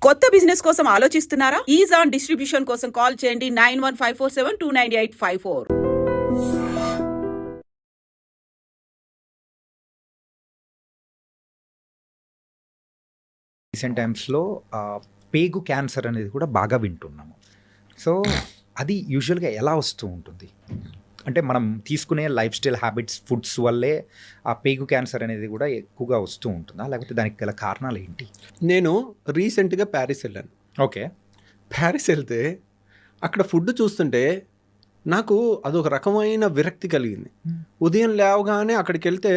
కొత్త బిజినెస్ కోసం ఆలోచిస్తున్నారా? ఈజాన్ డిస్ట్రిబ్యూషన్ కోసం కాల్ చేయండి 9154729854. రీసెంట్ టైమ్స్లో పేగు క్యాన్సర్ అనేది కూడా బాగా వింటున్నాము. సో అది యూజువల్గా ఎలా వస్తూ ఉంటుంది? అంటే మనం తీసుకునే లైఫ్ స్టైల్ హ్యాబిట్స్, ఫుడ్స్ వల్లే ఆ పేగు క్యాన్సర్ అనేది కూడా ఎక్కువగా వస్తూ ఉంటుందా, లేకపోతే దానికి గల కారణాలు ఏంటి? నేను రీసెంట్గా ప్యారిస్ వెళ్ళాను. ఓకే. ప్యారిస్ వెళ్తే అక్కడ ఫుడ్ చూస్తుంటే నాకు అదొక రకమైన విరక్తి కలిగింది. ఉదయం లేవగానే అక్కడికి వెళ్తే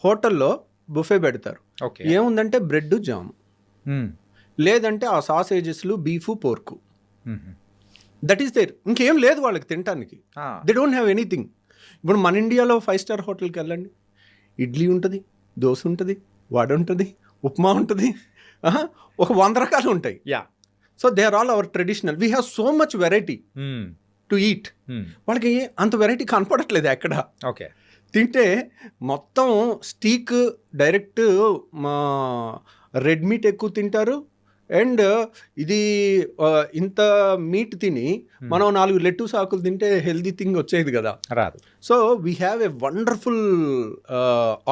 హోటల్లో బుఫే పెడతారు. ఓకే. ఏముందంటే బ్రెడ్ జామ్, లేదంటే ఆ సాసేజెస్లు బీఫు పోర్కు, దట్ ఈస్ దేర్. ఇంకేం లేదు వాళ్ళకి తినడానికి. They don't have anything. ఇప్పుడు మన ఇండియాలో 5 స్టార్ హోటల్కి వెళ్ళండి, ఇడ్లీ ఉంటుంది, దోశ ఉంటుంది, వడ ఉంటుంది, ఉప్మా ఉంటుంది, ఒక 100 రకాలు ఉంటాయి. Yeah. So they are all our traditional. We have so much variety to eat. వాళ్ళకి అంత వెరైటీ కనపడట్లేదు ఎక్కడ. ఓకే. తింటే మొత్తం స్టీక్ డైరెక్ట్ రెడ్ మీట్ ఎక్కువ తింటారు. అండ్ ఇది ఇంత మీట్ తిని మనం 4 లెట్టూస్ ఆకులు తింటే హెల్దీ థింగ్ వచ్చేది కదా, రాదు. So we have a wonderful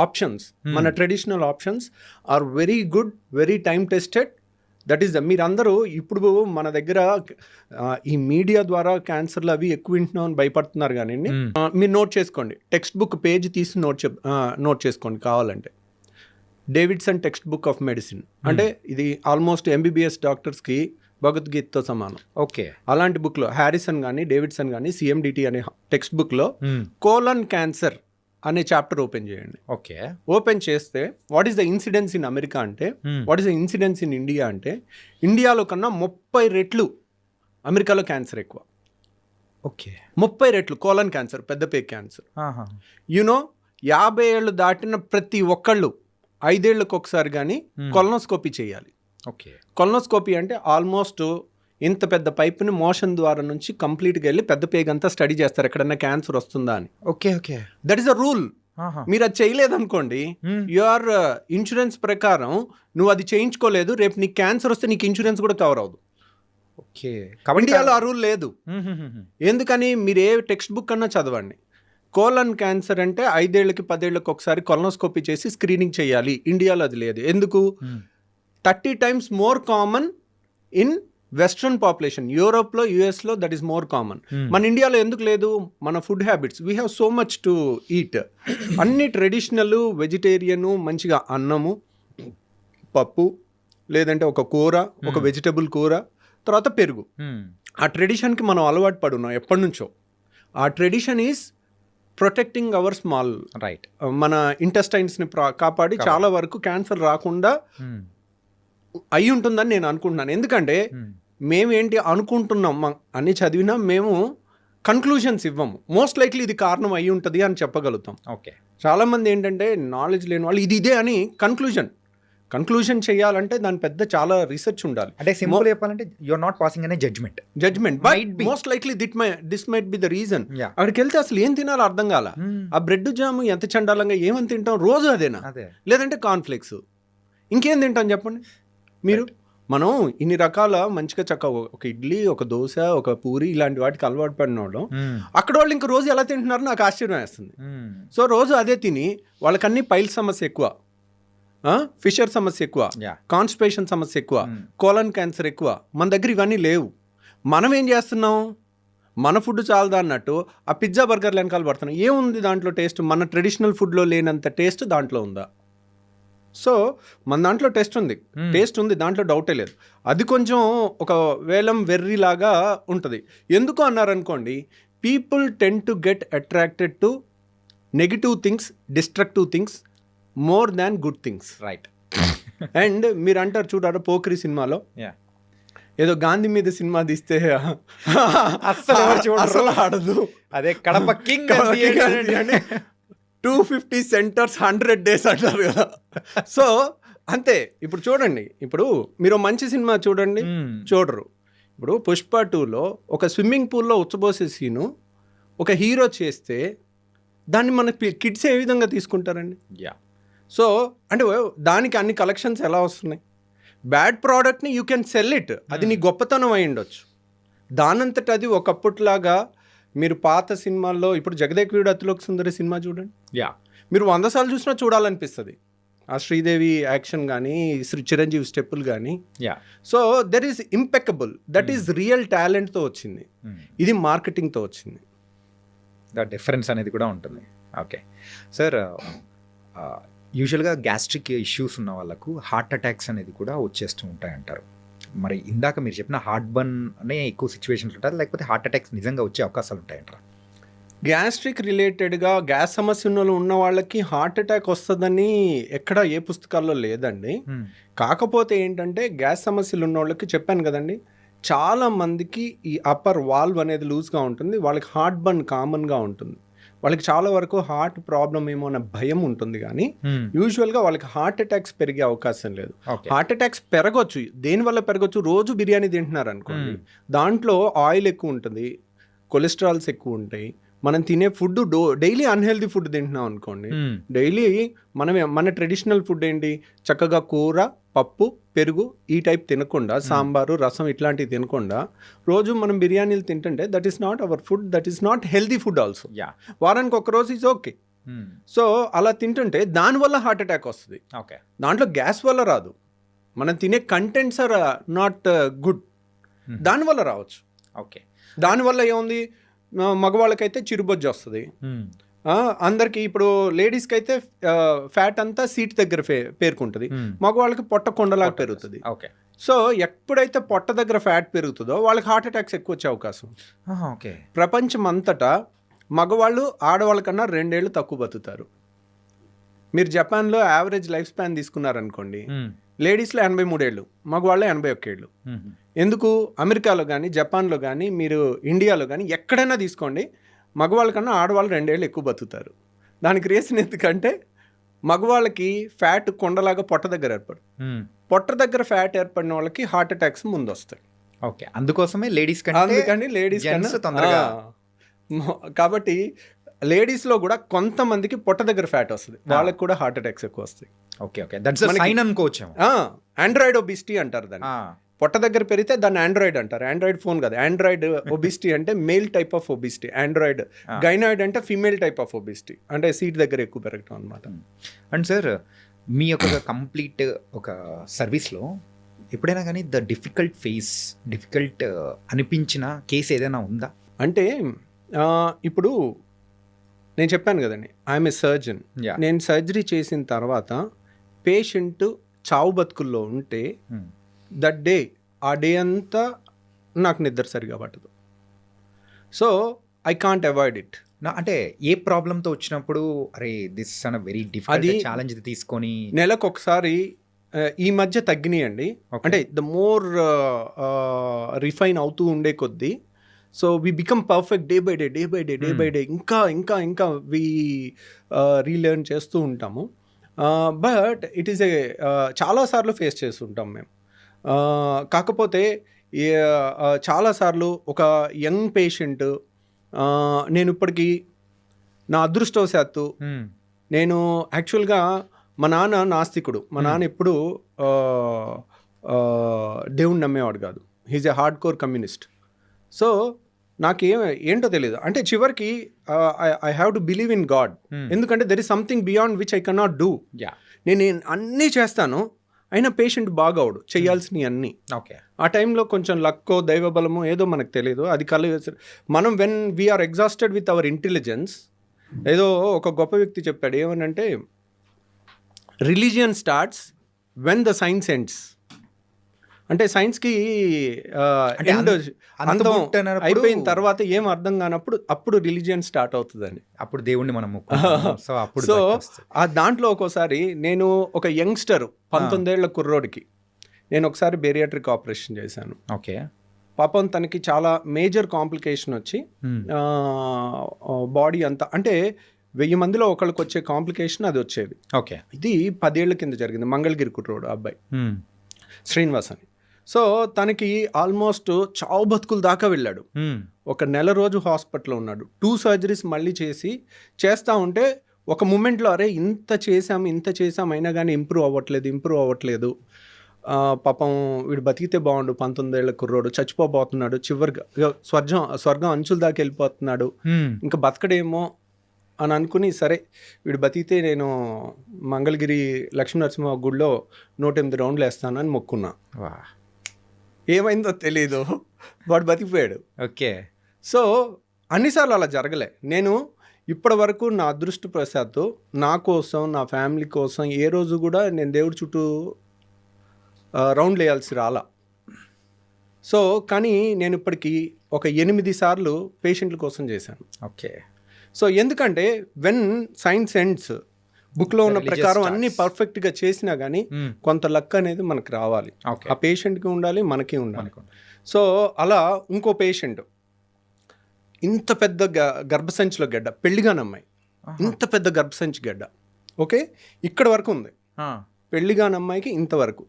options. మన traditional options are very good, very time tested. That is మీరందరూ ఇప్పుడు మన దగ్గర ఈ మీడియా ద్వారా క్యాన్సర్లు అవి ఎక్కువ వింటున్నాం అని భయపడుతున్నారు. కానీ మీరు నోట్ చేసుకోండి, టెక్స్ట్ బుక్ పేజ్ తీసి నోట్ చేసుకోండి కావాలంటే. Davidson text book of medicine అంటే ఇది ఆల్మోస్ట్ ఎంబీబీఎస్ డాక్టర్స్కి భగవద్గీతతో సమానం. ఓకే. అలాంటి బుక్లో హ్యారిసన్ కానీ డేవిడ్సన్ కానీ సిఎండిటి అనే టెక్స్ట్ బుక్లో కోలన్ క్యాన్సర్ అనే చాప్టర్ ఓపెన్ చేయండి. ఓకే. ఓపెన్ చేస్తే what is the incidence in America అంటే, what is the incidence in India అంటే, ఇండియాలో కన్నా 30 రెట్లు అమెరికాలో క్యాన్సర్ ఎక్కువ. ఓకే. 30 రెట్లు కోలన్ క్యాన్సర్, పెద్ద పేగు క్యాన్సర్. యూనో 50 ఏళ్ళు దాటిన ప్రతి ఒక్కళ్ళు 5 ఏళ్ళకి ఒకసారి కానీ కొలనోస్కోపీ చేయాలి. ఓకే. కొలనోస్కోపీ అంటే ఆల్మోస్ట్ ఇంత పెద్ద పైప్ని మోషన్ ద్వారా నుంచి కంప్లీట్గా వెళ్ళి పెద్ద పేగు అంతా స్టడీ చేస్తారు ఎక్కడన్నా క్యాన్సర్ వస్తుందా అని. Okay. Okay. That is a rule. మీరు అది చేయలేదనుకోండి, యువర్ ఇన్సూరెన్స్ ప్రకారం నువ్వు అది చేయించుకోలేదు, రేపు నీకు క్యాన్సర్ వస్తే నీకు ఇన్సూరెన్స్ కూడా కవర్ అవ్వదు. ఓకే. ఇండియాలో ఆ రూల్ లేదు. ఎందుకని? మీరు ఏ టెక్స్ట్ బుక్ అన్నా చదవండి, కోలన్ క్యాన్సర్ అంటే 5 ఏళ్ళకి 10 ఏళ్ళకి ఒకసారి కొలనోస్కోపీ చేసి స్క్రీనింగ్ చేయాలి. ఇండియాలో అది లేదు. ఎందుకు? 30 times more common in western population. యూరోప్లో, యుఎస్లో దట్ ఈస్ మోర్ కామన్. మన ఇండియాలో ఎందుకు లేదు? మన food habits, we have so much to eat. అన్ని ట్రెడిషనల్, వెజిటేరియను, మంచిగా అన్నము, పప్పు, లేదంటే ఒక కూర, ఒక వెజిటబుల్ కూర, తర్వాత పెరుగు. ఆ ట్రెడిషన్కి మనం అలవాటు పడున్నాం ఎప్పటి నుంచో. ఆ tradition is protecting hour small right, మన ఇంటెస్టైన్స్ని కాపాడి చాలా వరకు క్యాన్సర్ రాకుండా అయి ఉంటుందని నేను అనుకుంటున్నాను. ఎందుకంటే మేమేంటి అనుకుంటున్నాం, అన్ని చదివినా మేము కన్క్లూషన్స్ ఇవ్వము. మోస్ట్ లైక్లీ ఇది కారణం అయి ఉంటుంది అని చెప్పగలుగుతాం. ఓకే. చాలామంది ఏంటంటే నాలెడ్జ్ లేని వాళ్ళు ఇది ఇదే అని కన్క్లూజన్ చేయాలంటే దాని పెద్ద చాలా రీసెర్చ్ ఉండాలి. అంటే సింపుల్ చెప్పాలంటే యు ఆర్ నాట్ పాసింగ్ అనే judgement but most likely this might be the reason. అక్కడికి వెళ్తే అసలు ఏం తినాలో అర్థం కాల. ఆ బ్రెడ్ జామ్ ఎంత చండాలంగా, ఏమని తింటాం రోజు అదేనా, లేదంటే కాన్ఫ్లెక్స్, ఇంకేం తింటాం చెప్పండి మీరు. మనం ఇన్ని రకాల మంచిగా చక్కగా ఒక ఇడ్లీ, ఒక దోశ, ఒక పూరి ఇలాంటి వాటికి అలవాటు పడిన వాళ్ళం అక్కడ వాళ్ళు ఇంక రోజు ఎలా తింటున్నారో నాకు ఆశ్చర్యం వేస్తుంది. సో రోజు అదే తిని వాళ్ళకన్నీ పైల్ సమస్య ఎక్కువ, ఫిషర్ సమస్య ఎక్కువ, కాన్స్టిపేషన్ సమస్య ఎక్కువ, కోలన్ క్యాన్సర్ ఎక్కువ. మన దగ్గర ఇవన్నీ లేవు. మనం ఏం చేస్తున్నాం? మన ఫుడ్ చాలదా అన్నట్టు ఆ పిజ్జా బర్గర్లు వెనకాల పడుతున్నాం. ఏముంది దాంట్లో టేస్ట్? మన ట్రెడిషనల్ ఫుడ్లో లేనంత టేస్ట్ దాంట్లో ఉందా? సో మన దాంట్లో టేస్ట్ ఉంది, దాంట్లో డౌటే లేదు. అది కొంచెం ఒక వేలం వెర్రీలాగా ఉంటుంది. ఎందుకు అన్నారనుకోండి, people ten to get attracted to negative things, destructive things more than good things. Right. And మీరు అంటారు చూడారా పోక్రీ సినిమాలో, ఏదో గాంధీ మీద సినిమా తీస్తే అసలు ఆడదు, అదే కడప కింగ్ 250 సెంటర్స్ 100 days అంటారు కదా. సో అంతే. ఇప్పుడు చూడండి, ఇప్పుడు మీరు మంచి సినిమా చూడండి, చూడరు. ఇప్పుడు పుష్ప 2లో ఒక స్విమ్మింగ్ పూల్లో ఉచ్చబోసే సీను ఒక హీరో చేస్తే దాన్ని మన కిడ్స్ ఏ విధంగా తీసుకుంటారండి? సో అంటే దానికి అన్ని కలెక్షన్స్ ఎలా వస్తున్నాయి? బ్యాడ్ ప్రోడక్ట్ని యూ కెన్ సెల్ ఇట్, అది నీ గొప్పతనం అయి ఉండొచ్చు. దానంతట అది ఒకప్పట్లాగా మీరు పాత సినిమాల్లో ఇప్పుడు జగదేక్ అతిలోక సుందరి సినిమా చూడండి, మీరు 100 సార్లు చూసినా చూడాలనిపిస్తుంది. ఆ శ్రీదేవి యాక్షన్ కానీ చిరంజీవి స్టెప్పులు కానీ. So there is impeccable, that is real టాలెంట్తో వచ్చింది, ఇది మార్కెటింగ్తో వచ్చింది. డిఫరెన్స్ అనేది కూడా ఉంటుంది. ఓకే సార్, యూజువల్గా గ్యాస్ట్రిక్ ఇష్యూస్ ఉన్న వాళ్ళకు హార్ట్ అటాక్స్ అనేది కూడా వచ్చేస్తూ ఉంటాయి అంటారు. మరి ఇందాక మీరు చెప్పిన హార్ట్ బర్న్ అనే ఎక్కువ సిచ్యువేషన్స్ ఉంటారు, లేకపోతే హార్ట్ అటాక్స్ నిజంగా వచ్చే అవకాశాలు ఉంటాయంటారా? గ్యాస్ట్రిక్ రిలేటెడ్గా గ్యాస్ సమస్య ఉన్న వాళ్ళకి హార్ట్ అటాక్ వస్తుందని ఎక్కడ ఏ పుస్తకాల్లో లేదండి. కాకపోతే ఏంటంటే గ్యాస్ సమస్యలు ఉన్న వాళ్ళకి చెప్పాను కదండి, చాలా మందికి ఈ అప్పర్ వాల్వ్ అనేది లూజ్గా ఉంటుంది, వాళ్ళకి హార్ట్ బర్న్ కామన్గా ఉంటుంది, వాళ్ళకి చాలా వరకు హార్ట్ ప్రాబ్లం ఏమో అన్న భయం ఉంటుంది. కానీ యూజువల్గా వాళ్ళకి హార్ట్ అటాక్స్ పెరిగే అవకాశం లేదు. హార్ట్ అటాక్స్ పెరగచ్చు, దేనివల్ల పెరగచ్చు, రోజు బిర్యానీ తింటున్నారు అనుకోండి, దాంట్లో ఆయిల్ ఎక్కువ ఉంటుంది, కొలెస్ట్రాల్స్ ఎక్కువ ఉంటాయి, మనం తినే ఫుడ్ డైలీ అన్హెల్దీ ఫుడ్ తింటున్నాం అనుకోండి, డైలీ మన ట్రెడిషనల్ ఫుడ్ ఏంటి, చక్కగా కూర, పప్పు, పెరుగు ఈ టైప్ తినకుండా, సాంబారు, రసం ఇట్లాంటివి తినకుండా రోజు మనం బిర్యానీలు తింటుంటే that is not our food, that is not healthy food also. వారానికి ఒక రోజు ఈజ్ ఓకే. సో అలా తింటుంటే దానివల్ల హార్ట్ అటాక్ వస్తుంది. దాంట్లో గ్యాస్ వల్ల రాదు, మనం తినే కంటెంట్స్ ఆర్ నాట్ గుడ్, దానివల్ల రావచ్చు. ఓకే, దానివల్ల ఏముంది, మగవాళ్ళకైతే చిరుబొజ్జు వస్తుంది, అందరికి ఇప్పుడు లేడీస్కి అయితే ఫ్యాట్ అంతా సీట్ దగ్గర పేరుకుంటుంది, మగవాళ్ళకి పొట్ట కొండలాగా పెరుగుతుంది. సో ఎప్పుడైతే పొట్ట దగ్గర ఫ్యాట్ పెరుగుతుందో వాళ్ళకి హార్ట్ అటాక్స్ ఎక్కువ వచ్చే అవకాశం. ప్రపంచం అంతటా మగవాళ్ళు ఆడవాళ్ళ కన్నా 2 ఏళ్ళు తక్కువ బతుకుతారు. మీరు జపాన్లో యావరేజ్ లైఫ్ స్పాన్ తీసుకున్నారనుకోండి, లేడీస్లో 83 ఏళ్ళు, మగవాళ్ళు 81 ఏళ్ళు. ఎందుకు అమెరికాలో కానీ జపాన్లో కానీ మీరు ఇండియాలో కానీ ఎక్కడైనా తీసుకోండి, మగవాళ్ళ కన్నా ఆడవాళ్ళు 2 ఏళ్ళు ఎక్కువ బతుకుతారు. దానికి రీజన్ ఎందుకంటే మగవాళ్ళకి ఫ్యాట్ కొండలాగా పొట్ట దగ్గర ఏర్పడు, పొట్ట దగ్గర ఫ్యాట్ ఏర్పడిన వాళ్ళకి హార్ట్ అటాక్స్ ముందు వస్తాయి. ఓకే, అందుకోసమే లేడీస్ కన్నా తొందరగా. కాబట్టి లేడీస్లో కూడా కొంతమందికి పొట్ట దగ్గర ఫ్యాట్ వస్తుంది, వాళ్ళకి కూడా హార్ట్ అటాక్స్ ఎక్కువ వస్తాయి. Okay okay, that's a sign అనుకోవచ్చు. ఆండ్రాయిడ్ ఒబిసిటీ అంటారు దాన్ని. పొట్ట దగ్గర పెరిగితే దాన్ని ఆండ్రాయిడ్ అంటారు. ఆండ్రాయిడ్ ఫోన్ కాదు, ఆండ్రాయిడ్ ఒబిసిటీ అంటే male type of obesity. Android gynoid అంటే ఫీమేల్ టైప్ ఆఫ్ ఒబిసిటీ, అంటే సీట్ దగ్గర ఎక్కువ పెరగటం అనమాట. అండ్ సార్, మీ యొక్క కంప్లీట్ ఒక సర్వీస్లో ఎప్పుడైనా కానీ డిఫికల్ట్ అనిపించిన కేసు ఏదైనా ఉందా? అంటే ఇప్పుడు నేను చెప్పాను కదండి, ఐఎమ్ ఏ సర్జన్. నేను సర్జరీ చేసిన తర్వాత పేషెంట్ చావు బతుకుల్లో ఉంటే దట్ డే, ఆ డే అంతా నాకు నిద్ర సరిగా పట్టదు. So I can't avoid it. అంటే ఏ ప్రాబ్లంతో వచ్చినప్పుడు అరే this an very difficult challenge తీసుకొని నెలకు ఒకసారి, ఈ మధ్య తగ్గినాయండి, అంటే ద మోర్ రిఫైన్ అవుతూ ఉండే కొద్దీ, so we become perfect day by day ఇంకా ఇంకా ఇంకా వీ రీలెర్న్ చేస్తూ ఉంటాము. బట్ ఇట్ ఈస్ చాలాసార్లు ఫేస్ చేస్తుంటాం మేము. కాకపోతే చాలాసార్లు ఒక యంగ్ పేషెంట్, నేను ఇప్పటికీ నా అదృష్టవశాత్తు, నేను యాక్చువల్గా మా నాన్న నాస్తికుడు, మా నాన్న ఎప్పుడు దేవుణ్ణి నమ్మేవాడు కాదు, he's a hard core communist. So ఏంటో తెలియదు, అంటే చివరికి I have to believe in God, ఎందుకంటే there is something beyond which I cannot do. నేను అన్నీ చేస్తాను, అయినా పేషెంట్ బాగవుడు, చేయాల్సినవి అన్నీ. ఓకే, ఆ టైంలో కొంచెం లక్కో దైవబలమో ఏదో మనకు తెలియదు, అది మనం when we are exhausted with our intelligence. ఏదో ఒక గొప్ప వ్యక్తి చెప్పాడు, ఏమనంటే religion starts when the science ends. అంటే సైన్స్కి అంతం అయిపోయిన తర్వాత ఏం అర్థం కానప్పుడు అప్పుడు రిలీజియన్ స్టార్ట్ అవుతుందని, అప్పుడు దేవుణ్ణి మనం. సో ఆ దాంట్లో ఒక్కోసారి నేను ఒక యంగ్స్టర్ 19 ఏళ్ల కుర్రోడికి నేను ఒకసారి బేరియాట్రిక్ ఆపరేషన్ చేశాను. ఓకే, పాపం తనకి చాలా మేజర్ కాంప్లికేషన్ వచ్చి బాడీ అంతా, అంటే 1000 మందిలో ఒకళ్ళకి వచ్చే కాంప్లికేషన్ అది వచ్చేది. ఓకే, ఇది 10 ఏళ్ల కింద జరిగింది. మంగళగిరి కుర్రోడు అబ్బాయి శ్రీనివాస్ అని. సో తనకి ఆల్మోస్ట్ చావు బతుకుల దాకా వెళ్ళాడు. 1 నెల రోజు హాస్పిటల్లో ఉన్నాడు. 2 సర్జరీస్ మళ్ళీ చేస్తూ ఉంటే ఒక మూమెంట్లో అరే ఇంత చేసాం అయినా కానీ ఇంప్రూవ్ అవ్వట్లేదు. పాపం వీడు బతికితే బాగుండు, 19 ఏళ్ల కుర్రోడు చచ్చిపోబోతున్నాడు, చివరిగా ఇగ స్వర్గం అంచుల దాకా వెళ్ళిపోతున్నాడు, ఇంకా బతకడేమో అని అనుకుని, సరే వీడు బతికితే నేను మంగళగిరి లక్ష్మీనరసింహ గుడిలో 108 రౌండ్లు వేస్తాను అని మొక్కున్నా. ఏమైందో తెలీదు, వాడు బతికిపోయాడు. ఓకే. సో అన్నిసార్లు అలా జరగలే. నేను ఇప్పటి వరకు నా అదృష్టవశాత్తు నా కోసం, నా ఫ్యామిలీ కోసం ఏ రోజు కూడా నేను దేవుడి చుట్టూ రౌండ్లు వేయాల్సి రాలా. సో కానీ నేను ఇప్పటికీ ఒక 8 సార్లు పేషెంట్ల కోసం చేశాను. ఓకే. సో ఎందుకంటే వెన్ సైన్స్ ఎండ్స్, బుక్లో ఉన్న ప్రకారం అన్ని పర్ఫెక్ట్గా చేసినా కానీ కొంత లక్ అనేది మనకు రావాలి. ఆ పేషెంట్కి ఉండాలి, మనకి ఉండాలి. సో అలా ఇంకో పేషెంట్ ఇంత పెద్ద గర్భసంచిలో గడ్డ, పెళ్లిగాని అమ్మాయి, ఇంత పెద్ద గర్భసంచి గడ్డ, ఓకే, ఇక్కడ వరకు ఉంది. పెళ్లిగాని అమ్మాయికి ఇంతవరకు.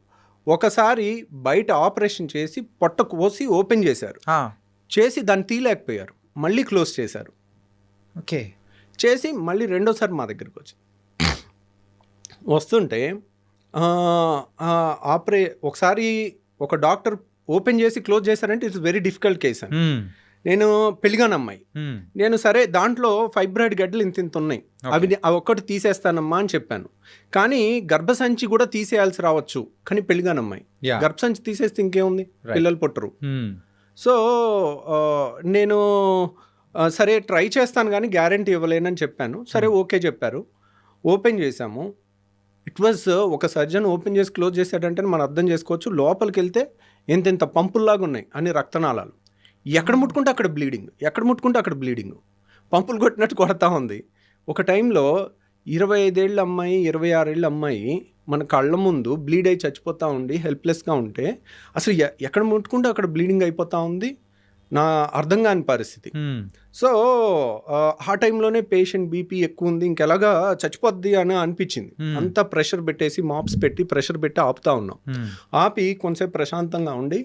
ఒకసారి బయట ఆపరేషన్ చేసి పొట్ట కోసి ఓపెన్ చేశారు, చేసి దాన్ని తీయలేకపోయారు, మళ్ళీ క్లోజ్ చేశారు. ఓకే. చేసి మళ్ళీ రెండోసారి మా దగ్గరికి వచ్చి వస్తుంటే ఒకసారి ఒక డాక్టర్ ఓపెన్ చేసి క్లోజ్ చేశారంటే ఇట్స్ వెరీ డిఫికల్ట్ కేస్ అని. నేను పెళ్లిగాని అమ్మాయి, నేను సరే దాంట్లో ఫైబ్రాయిడ్ గడ్డలు ఇంత ఉన్నాయి, అవి ఒక్కటి తీసేస్తానమ్మా అని చెప్పాను. కానీ గర్భసంచి కూడా తీసేయాల్సి రావచ్చు, కానీ పెళ్లిగాని అమ్మాయి గర్భసంచి తీసేస్తే ఇంకేముంది, పిల్లలు పుట్టరు. సో నేను సరే ట్రై చేస్తాను కానీ గ్యారంటీ ఇవ్వలేనని చెప్పాను. సరే ఓకే చెప్పారు, ఓపెన్ చేశాము. ఇట్ వాజ్ ఒక సర్జన్ ఓపెన్ చేసి క్లోజ్ చేశాడంటే మనం అర్థం చేసుకోవచ్చు, లోపలికి వెళ్తే ఎంతెంత పంపుల్లాగా ఉన్నాయి అన్ని రక్తనాళాలు, ఎక్కడ ముట్టుకుంటే అక్కడ బ్లీడింగ్, ఎక్కడ ముట్టుకుంటే అక్కడ బ్లీడింగ్, పంపులు కొట్టినట్టు కొడతా ఉంది. ఒక టైంలో 25 ఏళ్ళ అమ్మాయి, 26 ఏళ్ళ అమ్మాయి మన కళ్ళ ముందు బ్లీడ్ అయి చచ్చిపోతూ ఉండి హెల్ప్లెస్గా ఉంటే అసలు ఎక్కడ ముట్టుకుంటే అక్కడ బ్లీడింగ్ అయిపోతూ ఉంది, నా అర్థం కాని పరిస్థితి. సో ఆ టైంలోనే పేషెంట్ బీపీ ఎక్కువ ఉంది, ఇంకెలాగా చచ్చిపోద్ది అని అనిపించింది. అంతా ప్రెషర్ పెట్టేసి మాప్స్ పెట్టి ప్రెషర్ పెట్టి ఆపుతా ఉన్నాం. ఆపి కొంతసేపు ప్రశాంతంగా ఉండి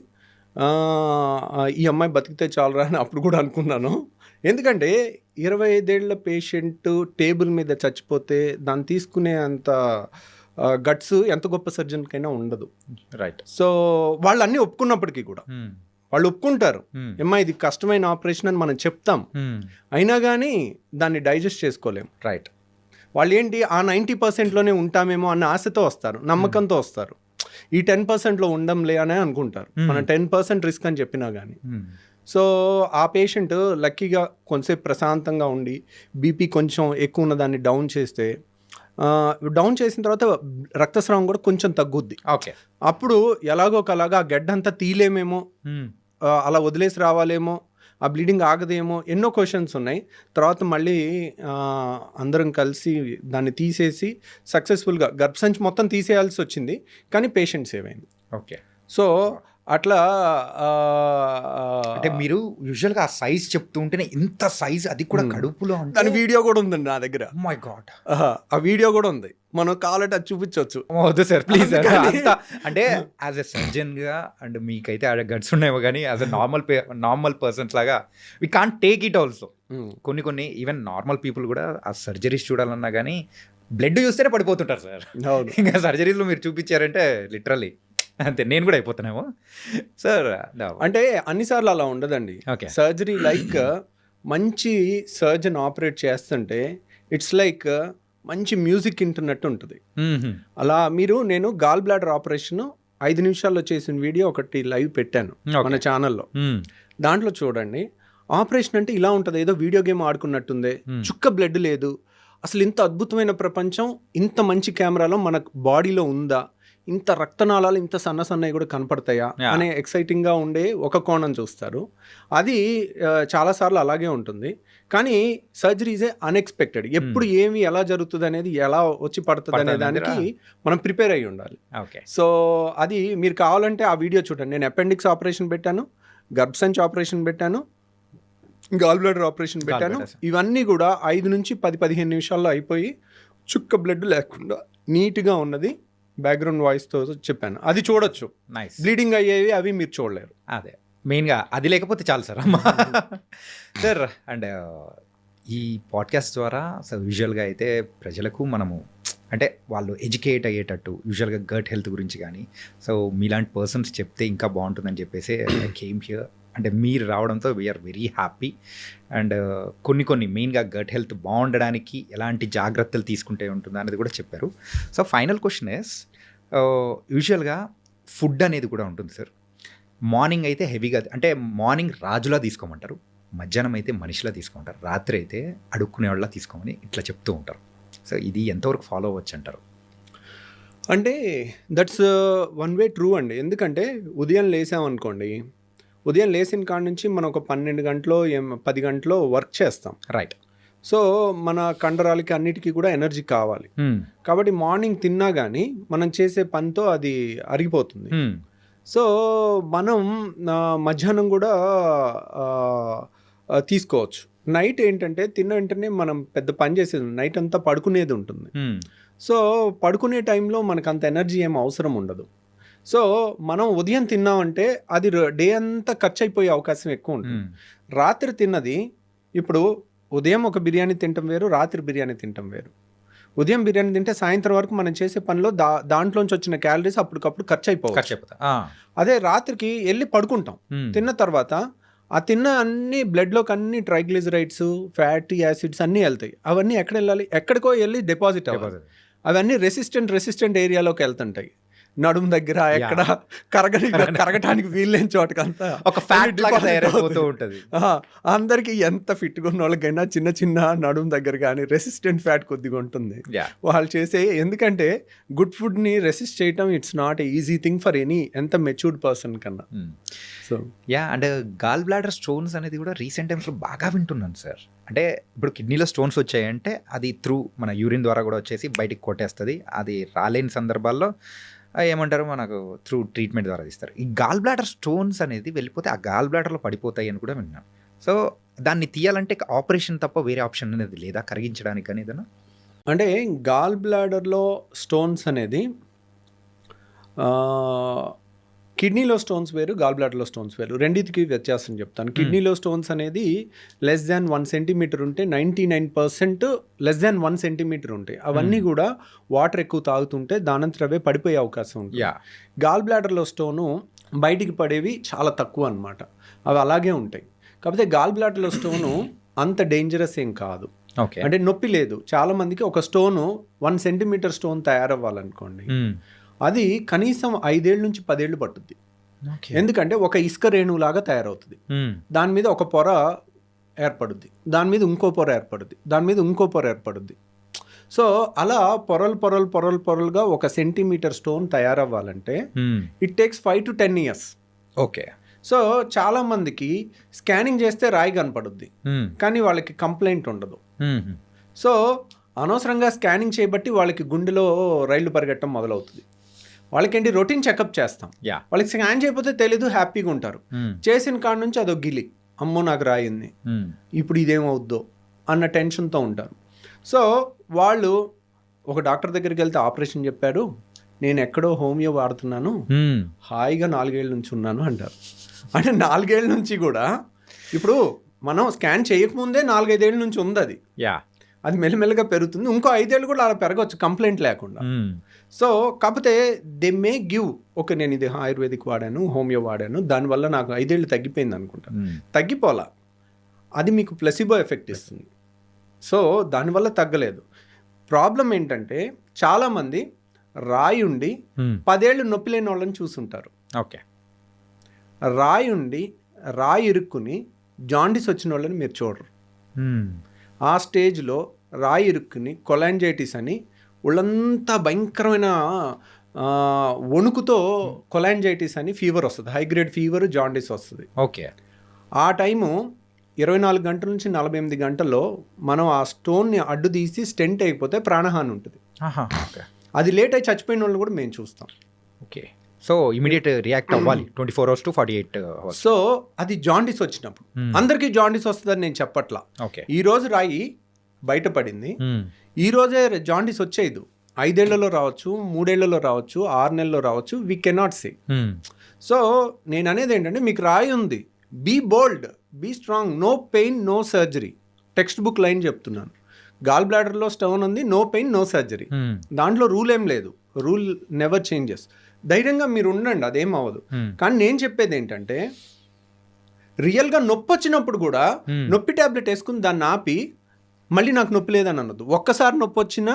ఈ అమ్మాయి బతికితే చాలరా అని అప్పుడు కూడా అనుకున్నాను. ఎందుకంటే 25 ఏళ్ల పేషెంట్ టేబుల్ మీద చచ్చిపోతే దాన్ని తీసుకునే అంత గట్స్ ఎంత గొప్ప సర్జన్కైనా ఉండదు. రైట్. సో వాళ్ళు అన్నీ ఒప్పుకున్నప్పటికీ కూడా, వాళ్ళు ఒప్పుకుంటారు ఏమ్మా ఇది కష్టమైన ఆపరేషన్ అని మనం చెప్తాం, అయినా కానీ దాన్ని డైజెస్ట్ చేసుకోలేం. రైట్. వాళ్ళు ఏంటి ఆ 90%లోనే ఉంటామేమో అన్న ఆశతో వస్తారు, నమ్మకంతో వస్తారు. ఈ 10%లో ఉండంలే అనే అనుకుంటారు, మనం 10% రిస్క్ అని చెప్పినా కానీ. సో ఆ పేషెంట్ లక్కీగా కొంచెంసేపు ప్రశాంతంగా ఉండి బీపీ కొంచెం ఎక్కువ ఉన్న దాన్ని డౌన్ చేస్తే, డౌన్ చేసిన తర్వాత రక్తస్రావం కూడా కొంచెం తగ్గుద్ది. ఓకే. అప్పుడు ఎలాగో ఒకలాగా ఆ గడ్డ అంతా తీలేమేమో, అలా వదిలేసి రావాలేమో, ఆ బ్లీడింగ్ ఆగదేమో, ఎన్నో క్వశ్చన్స్ ఉన్నాయి. తర్వాత మళ్ళీ అందరం కలిసి దాన్ని తీసేసి సక్సెస్ఫుల్గా గర్భసంచి మొత్తం తీసేయాల్సి వచ్చింది, కానీ పేషెంట్ సేవ్ అయింది. ఓకే. సో అట్లా అంటే మీరు యూజువల్గా ఆ సైజ్ చెప్తూ ఉంటేనే ఇంత సైజ్, అది కూడా కడుపులో, దాని వీడియో కూడా ఉందండి నా దగ్గర. మై గాడ్, ఆ వీడియో కూడా ఉంది, మనం కావాలంటే అది చూపించవచ్చు. వద్దు సార్ ప్లీజ్. అంటే యాజ్ ఎ సర్జన్గా అండ్ మీకైతే ఆ గట్స్ ఉన్నాయేమో, కానీ యాజ్ ఎ నార్మల్ పర్సన్స్ లాగా we can't take it also. కొన్ని ఈవెన్ నార్మల్ పీపుల్ కూడా ఆ సర్జరీస్ చూడాలన్నా కానీ బ్లడ్ చూస్తేనే పడిపోతుంటారు సార్. ఇంకా సర్జరీస్లో మీరు చూపించారంటే లిటరల్లీ అంతే, నేను కూడా అయిపోతున్నామో సార్. అంటే అన్నిసార్లు అలా ఉండదండి. సర్జరీ లైక్ మంచి సర్జన్ ఆపరేట్ చేస్తుంటే ఇట్స్ లైక్ మంచి మ్యూజిక్ వింటున్నట్టు ఉంటుంది. అలా నేను గాల్ బ్లాడర్ ఆపరేషన్ 5 నిమిషాల్లో చేసిన వీడియో ఒకటి లైవ్ పెట్టాను మన ఛానల్లో, దాంట్లో చూడండి. ఆపరేషన్ అంటే ఇలా ఉంటుంది, ఏదో వీడియో గేమ్ ఆడుకున్నట్టుందే, చుక్క బ్లడ్ లేదు, అసలు ఇంత అద్భుతమైన ప్రపంచం ఇంత మంచి కెమెరాలో మన బాడీలో ఉందా, ఇంత రక్తనాళాలు ఇంత సన్నవి కూడా కనపడతాయా అనే ఎక్సైటింగ్గా ఉండే ఒక కోణం చూస్తారు. అది చాలాసార్లు అలాగే ఉంటుంది. కానీ సర్జరీ ఈజ్ అన్ఎక్స్పెక్టెడ్, ఎప్పుడు ఏమి ఎలా జరుగుతుంది అనేది, ఎలా వచ్చి పడుతుంది అనే దానికి మనం ప్రిపేర్ అయ్యి ఉండాలి. సో అది మీరు కావాలంటే ఆ వీడియో చూడండి. నేను అపెండిక్స్ ఆపరేషన్ పెట్టాను, గర్భసంచి ఆపరేషన్ పెట్టాను, గాల్ బ్లాడర్ ఆపరేషన్ పెట్టాను. ఇవన్నీ కూడా 5 నుంచి 10-15 నిమిషాల్లో అయిపోయి చుక్క బ్లడ్ లేకుండా నీట్గా ఉన్నది, బ్యాక్గ్రౌండ్ వాయిస్తో చెప్పాను. అది చూడొచ్చు. బ్లీడింగ్ అయ్యేవి అవి మీరు చూడలేరు. అదే మెయిన్గా అది లేకపోతే చాలు సార్. అమ్మా సార్, అండ్ ఈ పాడ్కాస్ట్ ద్వారా సార్ విజువల్గా అయితే ప్రజలకు మనము అంటే వాళ్ళు ఎడ్యుకేట్ అయ్యేటట్టు యూజువల్గా గట్ హెల్త్ గురించి కానీ, సో మీలాంటి పర్సన్స్ చెప్తే ఇంకా బాగుంటుందని చెప్పేసి కేమ్ హియర్. అంటే మీరు రావడంతో వీఆర్ వెరీ హ్యాపీ. అండ్ కొన్ని మెయిన్గా గట్ హెల్త్ బాగుండడానికి ఎలాంటి జాగ్రత్తలు తీసుకుంటే ఉంటుందో అనేది కూడా చెప్పారు. సో ఫైనల్ క్వశ్చన్ ఇస్, యూజువల్గా ఫుడ్ అనేది కూడా ఉంటుంది సార్. మార్నింగ్ అయితే హెవీగా, అంటే మార్నింగ్ రాజులా తీసుకోమంటారు, మధ్యాహ్నం అయితే మనిషిలా తీసుకుంటారు, రాత్రి అయితే అడుక్కునే వాళ్ళ తీసుకోమని ఇట్లా చెప్తూ ఉంటారు. సో ఇది ఎంతవరకు ఫాలో అవ్వచ్చు అంటారు? అంటే దట్స్ వన్ వే ట్రూ అండి. ఎందుకంటే ఉదయం లేసామనుకోండి, ఉదయం లేచిన కాడ నుంచి మనం ఒక 12 గంటలో 10 గంటలో వర్క్ చేస్తాం, రైట్. సో మన కండరాలకి అన్నిటికీ కూడా ఎనర్జీ కావాలి. కాబట్టి మార్నింగ్ తిన్నా కానీ మనం చేసే పనితో అది అరిగిపోతుంది. సో మనం మధ్యాహ్నం కూడా తీసుకోవచ్చు. నైట్ ఏంటంటే తిన్న వెంటనే మనం పెద్ద పని చేసేది, నైట్ అంతా పడుకునేది ఉంటుంది. సో పడుకునే టైంలో మనకు అంత ఎనర్జీ ఏం అవసరం ఉండదు. సో మనం ఉదయం తిన్నామంటే అది డే అంతా ఖర్చు అయిపోయే అవకాశం ఎక్కువ ఉంటుంది. రాత్రి తిన్నది, ఇప్పుడు ఉదయం ఒక బిర్యానీ తినటం వేరు, రాత్రి బిర్యానీ తినటం వేరు. ఉదయం బిర్యానీ తింటే సాయంత్రం వరకు మనం చేసే పనిలో దాంట్లోంచి వచ్చిన క్యాలరీస్ అప్పటికప్పుడు ఖర్చు అయిపోవచ్చు. అదే రాత్రికి వెళ్ళి పడుకుంటాం, తిన్న తర్వాత ఆ తిన్న అన్ని బ్లడ్లోకి అన్ని ట్రైగ్లిజరైడ్స్, ఫ్యాటీ యాసిడ్స్ అన్నీ వెళ్తాయి. అవన్నీ ఎక్కడ వెళ్ళాలి? ఎక్కడికో వెళ్ళి డిపాజిట్ అవ్వాలి. అవన్నీ రెసిస్టెంట్ ఏరియాలోకి వెళ్తుంటాయి, నడుము దగ్గర, ఎక్కడ కరగటానికి వీల్లేని చోటకంతా ఒక ఫ్యాట్ తయారైపోతూ ఉంటుంది. అందరికి ఎంత ఫిట్గా ఉన్న వాళ్ళకైనా చిన్న నడుము దగ్గర కానీ రెసిస్టెంట్ ఫ్యాట్ కొద్దిగా ఉంటుంది వాళ్ళు చేసే. ఎందుకంటే గుడ్ ఫుడ్ని రెసిస్ట్ చేయటం it's not easy thing for any ఎంత మెచ్యూర్డ్ పర్సన్ కన్నా. So and gall bladder stones అనేది కూడా రీసెంట్ టైమ్స్లో బాగా వింటున్నాను సార్. అంటే ఇప్పుడు కిడ్నీలో స్టోన్స్ వచ్చాయంటే అది త్రూ మన యూరిన్ ద్వారా కూడా వచ్చేసి బయటికి కొట్టేస్తుంది. అది రాలేని సందర్భాల్లో ఏమంటారు, మనకు త్రూ ట్రీట్మెంట్ ద్వారా తీస్తారు. ఈ గాల్ బ్లాడర్ స్టోన్స్ అనేది వెళ్ళిపోతే ఆ గాల్ బ్లాడర్లో పడిపోతాయి అని కూడా విన్నాను. సో దాన్ని తీయాలంటే ఆపరేషన్ తప్ప వేరే ఆప్షన్ అనేది లేదా కరిగించడానికి కానీ ఏదైనా? అంటే గాల్ బ్లాడర్లో స్టోన్స్ అనేది కిడ్నీలో స్టోన్స్ వేరు, గాల్ బ్లాడర్లో స్టోన్స్ వేరు. రెండింటికి వ్యత్యాసం చెప్తాను. కిడ్నీలో స్టోన్స్ అనేది లెస్ దాన్ 1 సెంటీమీటర్ ఉంటే 99% లెస్ దాన్ 1 సెంటీమీటర్ ఉంటాయి. అవన్నీ కూడా వాటర్ ఎక్కువ తాగుతుంటే దానంతట అవే పడిపోయే అవకాశం ఉంటుంది. గాల్ బ్లాడర్లో స్టోను బయటికి పడేవి చాలా తక్కువ అన్నమాట, అవి అలాగే ఉంటాయి. కాకపోతే గాల్ బ్లాడర్లో స్టోను అంత డేంజరస్ ఏం కాదు. అంటే నొప్పి లేదు. చాలా మందికి ఒక స్టోను 1 సెంటీమీటర్ స్టోన్ తయారవ్వాలనుకోండి, అది కనీసం 5 ఏళ్ళ నుంచి 10 ఏళ్ళు పట్టుద్ది. ఎందుకంటే ఒక ఇసుక రేణువులాగా తయారవుతుంది. దాని మీద ఒక పొర ఏర్పడుద్ది, దాని మీద ఇంకో పొర ఏర్పడుద్ది, దాని మీద ఇంకో పొర ఏర్పడుద్ది. సో అలా పొరలుగా 1 సెంటీమీటర్ స్టోన్ తయారవ్వాలంటే it takes 5 to 10 years. Okay. So చాలా మందికి స్కానింగ్ చేస్తే రాయి కనపడుద్ది, కానీ వాళ్ళకి కంప్లైంట్ ఉండదు. సో అనవసరంగా స్కానింగ్ చేయబట్టి వాళ్ళకి గుండెలో రైళ్లు పరిగెట్టడం మొదలవుతుంది. వాళ్ళకేంటి, రొటీన్ చెకప్ చేస్తాం, వాళ్ళకి స్కాన్ చేయకపోతే తెలీదు, హ్యాపీగా ఉంటారు. చేసిన కాడ నుంచి అదో గిలి, అమ్మో నాకు రాయింది, ఇప్పుడు ఇదేమవుద్దో అన్న టెన్షన్తో ఉంటారు. సో వాళ్ళు ఒక డాక్టర్ దగ్గరికి వెళ్తే ఆపరేషన్ చెప్పారు, నేను ఎక్కడో హోమియో వాడుతున్నాను, హాయిగా 4 ఏళ్ళ నుంచి ఉన్నాను అంటారు. అంటే 4 ఏళ్ళ నుంచి కూడా, ఇప్పుడు మనం స్కాన్ చేయకముందే 4-5 ఏళ్ళ నుంచి ఉంది అది. అది మెల్లమెల్లగా పెరుగుతుంది, ఇంకో 5 ఏళ్ళు కూడా అలా పెరగవచ్చు కంప్లైంట్ లేకుండా. సో కాకపోతే దే మే గివ్, ఓకే నేను ఇది ఆయుర్వేదిక్ వాడాను, హోమియో వాడాను, దానివల్ల నాకు 5 ఏళ్ళు తగ్గిపోయింది అనుకుంటా. తగ్గిపోలా, అది మీకు ప్లసిబో ఎఫెక్ట్ ఇస్తుంది. సో దానివల్ల తగ్గలేదు. ప్రాబ్లం ఏంటంటే చాలామంది రాయి ఉండి 10 ఏళ్ళు నొప్పి లేని వాళ్ళని చూసుంటారు. ఓకే. రాయి ఉండి రాయి ఇరుక్కుని జాండీస్ వచ్చిన వాళ్ళని మీరు చూడరు. ఆ స్టేజ్లో రాయి ఇరుక్కుని కొలాంజైటిస్ అని ఒళ్ళంతా భయంకరమైన వణుకుతో కొలాంజైటిస్ అని ఫీవర్ వస్తుంది, హై గ్రేడ్ ఫీవర్, జాండీస్ వస్తుంది. ఓకే. ఆ టైము 24 గంటల నుంచి 48 గంటల్లో మనం ఆ స్టోన్ని అడ్డు తీసి స్టెంట్ అయిపోతే ప్రాణహాని ఉంటుంది. అది లేట్ అయి చచ్చిపోయిన వాళ్ళని కూడా మేము చూస్తాం. ఓకే. సో ఇమీడియట్ రియాక్ట్ అవ్వాలి 24 hours to 48 hours. సో అది జాండీస్ వచ్చినప్పుడు, అందరికీ జాండీస్ వస్తుందని నేను చెప్పట్లా. ఈ రోజు రాయి బయటపడింది, ఈ రోజే జాండీస్ వచ్చేది 5 ఏళ్లలో రావచ్చు, 3 ఏళ్లలో రావచ్చు, 6 నెలల్లో రావచ్చు, వీ కెనాట్ సే. సో నేను అనేది ఏంటంటే, మీకు రాయి ఉంది, be bold, be strong, no pain, no surgery, text book line చెప్తున్నాను. గాల్ బ్లాడర్లో స్టోన్ ఉంది, నో పెయిన్ నో సర్జరీ. దాంట్లో రూల్ ఏం లేదు, రూల్ నెవర్ చేంజెస్. ధైర్యంగా మీరు ఉండండి, అదేం అవ్వదు. కానీ నేను చెప్పేది ఏంటంటే రియల్గా నొప్పి వచ్చినప్పుడు కూడా నొప్పి టాబ్లెట్ వేసుకుని దాన్ని ఆపి మళ్ళీ నాకు నొప్పి లేదని అనొద్దు. ఒక్కసారి నొప్పి వచ్చినా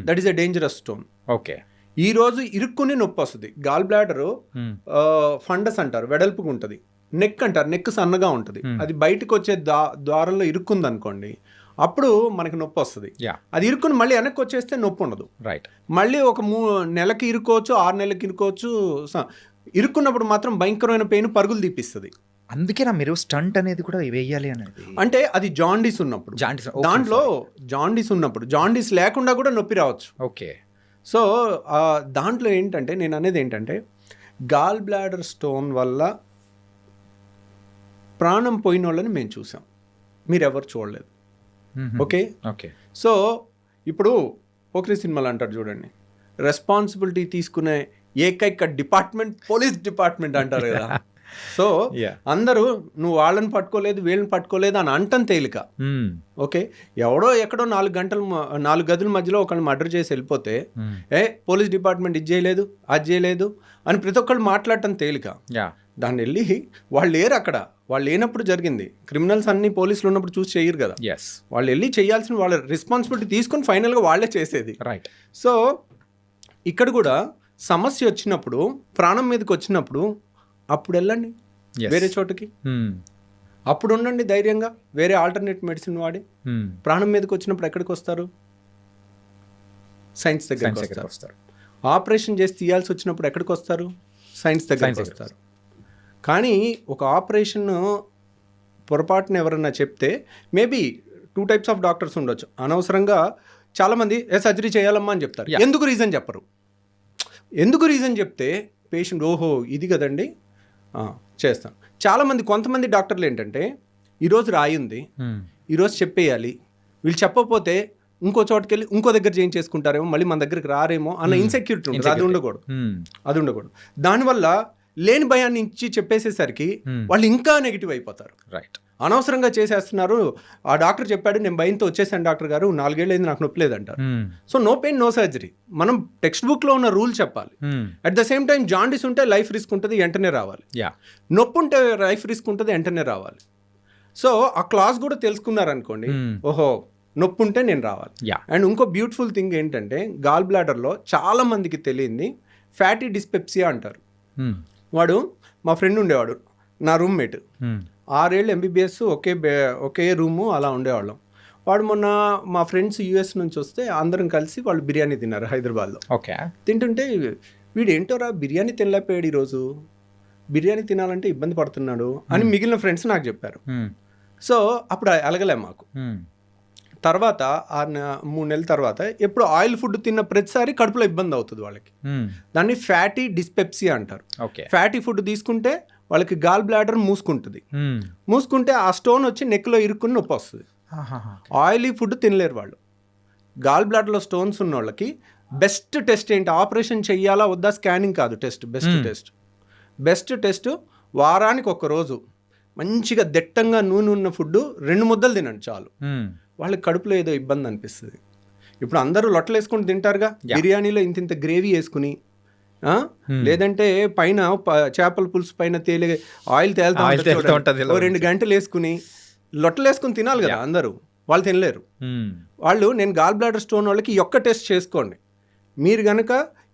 that is a dangerous stone. Okay, ఈ రోజు ఇరుక్కుని నొప్పి వస్తుంది. గాల్ బ్లాడర్ ఫండస్ అంటారు, వెడల్పుగా ఉంటుంది. నెక్ అంటారు, నెక్ సన్నగా ఉంటుంది. అది బయటకు వచ్చే ద్వారంలో ఇరుక్కుంది అనుకోండి, అప్పుడు మనకి నొప్పి వస్తుంది. అది ఇరుక్కుని మళ్ళీ వెనక్కి వచ్చేస్తే నొప్పి ఉండదు. రైట్. మళ్ళీ ఒక నెలకి ఇరుకోవచ్చు, 6 నెలలకి ఇరుకోవచ్చు. ఇరుక్కున్నప్పుడు మాత్రం భయంకరమైన పెయిన్ పరుగులు తీపిస్తుంది. అందుకేనా మీరు స్టంట్ అనేది కూడా వేయాలి అనేది? అంటే అది జాండీస్ ఉన్నప్పుడు, దాంట్లో జాండీస్ ఉన్నప్పుడు, జాండీస్ లేకుండా కూడా నొప్పి రావచ్చు. ఓకే. సో దాంట్లో ఏంటంటే నేను అనేది ఏంటంటే గాల్ బ్లాడర్ స్టోన్ వల్ల ప్రాణం పోయిన వాళ్ళని మేము చూసాం, మీరెవరు చూడలేదు. Okay okay. సో ఇప్పుడు పోక్రీ సినిమాలు అంటారు చూడండి, రెస్పాన్సిబిలిటీ తీసుకునే ఏకైక డిపార్ట్మెంట్ పోలీస్ డిపార్ట్మెంట్ అంటారు కదా. సో అందరూ నువ్వు వాళ్ళని పట్టుకోలేదు వీళ్ళని పట్టుకోలేదు అని అంటం తేలిక. ఓకే, ఎవడో ఎక్కడో 4 గదుల మధ్యలో ఒకళ్ళు మర్డర్ చేసి వెళ్ళిపోతే పోలీస్ డిపార్ట్మెంట్ ఇది చేయలేదు అది చేయలేదు అని ప్రతి ఒక్కళ్ళు మాట్లాడటం తేలిక. దాన్ని వెళ్ళి వాళ్ళు లేరు అక్కడ, వాళ్ళు లేనప్పుడు జరిగింది. క్రిమినల్స్ అన్ని పోలీసులు ఉన్నప్పుడు చూసి చేయరు కదా, వాళ్ళు వెళ్ళి చేయాల్సిన వాళ్ళ రెస్పాన్సిబిలిటీ తీసుకొని ఫైనల్గా వాళ్ళే చేసేది. రైట్. సో ఇక్కడ కూడా సమస్య వచ్చినప్పుడు, ప్రాణం మీదకి వచ్చినప్పుడు అప్పుడు వెళ్ళండి వేరే చోటుకి, అప్పుడు ఉండండి ధైర్యంగా, వేరే ఆల్టర్నేట్ మెడిసిన్ వాడి. ప్రాణం మీదకి వచ్చినప్పుడు ఎక్కడికి వస్తారు? సైన్స్ దగ్గరికి వస్తారు. ఆపరేషన్ చేసి తీయాల్సి వచ్చినప్పుడు ఎక్కడికి వస్తారు? సైన్స్ దగ్గరికి వస్తారు. కానీ ఒక ఆపరేషన్ పొరపాటున ఎవరన్నా చెప్తే మేబీ 2 types ఆఫ్ డాక్టర్స్ ఉండొచ్చు. అనవసరంగా చాలామంది సర్జరీ చేయాలమ్మా అని చెప్తారు. ఎందుకు రీజన్ చెప్పరు. ఎందుకు రీజన్ చెప్తే పేషెంట్ ఓహో ఇది కదండి చేస్తాం. చాలామంది కొంతమంది డాక్టర్లు ఏంటంటే ఈరోజు రాయి ఉంది, ఈరోజు చెప్పేయాలి, వీళ్ళు చెప్పకపోతే ఇంకో చోటుకి వెళ్ళి ఇంకో దగ్గర చేయించేసుకుంటారేమో, మళ్ళీ మన దగ్గరికి రారేమో అన్న ఇన్సెక్యూరిటీ ఉంటుంది. అది ఉండకూడదు. దానివల్ల లేని భయాన్ని ఇచ్చి చెప్పేసేసరికి వాళ్ళు ఇంకా నెగిటివ్ అయిపోతారు. రైట్. అనవసరంగా చేసేస్తున్నారు. ఆ డాక్టర్ చెప్పాడు, నేను భయంతో వచ్చేసాను డాక్టర్ గారు, 4 ఏళ్ళు అయింది నాకు నొప్పి లేదంటారు. So no pain no surgery. మనం టెక్స్ట్ బుక్లో ఉన్న రూల్ చెప్పాలి. At the same time jaundice ఉంటే లైఫ్ రిస్క్ ఉంటుంది, వెంటనే రావాలి. నొప్పి ఉంటే లైఫ్ రిస్క్ ఉంటుంది, వెంటనే రావాలి. సో ఆ క్లాస్ కూడా తెలుసుకున్నారనుకోండి, ఓహో నొప్పి ఉంటే నేను రావాలి. అండ్ ఇంకో బ్యూటిఫుల్ థింగ్ ఏంటంటే గాల్ బ్లాడర్లో చాలా మందికి తెలియంది ఫ్యాటీ డిస్పెప్సియా అంటారు. వాడు మా ఫ్రెండ్ ఉండేవాడు, నా రూమ్మేట్. 6 ఏళ్ళు MBBS ఒకే రూము అలా ఉండేవాళ్ళం. వాడు మొన్న మా ఫ్రెండ్స్ US నుంచి వస్తే అందరం కలిసి వాళ్ళు బిర్యానీ తిన్నారు హైదరాబాద్లో. ఓకే. తింటుంటే వీడు ఏంటోరా బిర్యానీ తినలేకపోయాడు, ఈరోజు బిర్యానీ తినాలంటే ఇబ్బంది పడుతున్నాడు అని మిగిలిన ఫ్రెండ్స్ నాకు చెప్పారు. సో అప్పుడు అలగలే మాకు. తర్వాత 3 నెలల తర్వాత ఎప్పుడు ఆయిల్ ఫుడ్ తిన్న ప్రతిసారి కడుపులో ఇబ్బంది అవుతుంది వాళ్ళకి. దాన్ని ఫ్యాటీ డిస్పెప్సియా అంటారు. ఫ్యాటీ ఫుడ్ తీసుకుంటే వాళ్ళకి గాల్ బ్లాడర్ మూసుకుంటే ఆ స్టోన్ వచ్చి నెక్లో ఇరుక్కుని నొప్పి వస్తుంది. ఆయిలీ ఫుడ్ తినలేరు వాళ్ళు. గాల్ బ్లాడర్లో స్టోన్స్ ఉన్న వాళ్ళకి బెస్ట్ టెస్ట్ ఏంటి, ఆపరేషన్ చెయ్యాలా వద్దా స్కానింగ్ కాదు, బెస్ట్ టెస్ట్ వారానికి 1 రోజు మంచిగా దట్టంగా నూనె ఉన్న ఫుడ్ 2 ముద్దలు తినండి చాలు. వాళ్ళకి కడుపులో ఏదో ఇబ్బంది అనిపిస్తుంది. ఇప్పుడు అందరూ లొట్టలు వేసుకుని తింటారుగా, బిర్యానీలో ఇంత గ్రేవీ వేసుకుని, లేదంటే పైన చేపల పులుసు పైన ఆయిల్ తేలుతా 2 గంటలు వేసుకుని లొట్టలు వేసుకుని తినాలి కదా అందరూ. వాళ్ళు తినలేరు. వాళ్ళు నేను గాల్ బ్లాడర్ స్టోన్ వాళ్ళకి ఈ ఒక్క టెస్ట్ చేసుకోండి, మీరు కనుక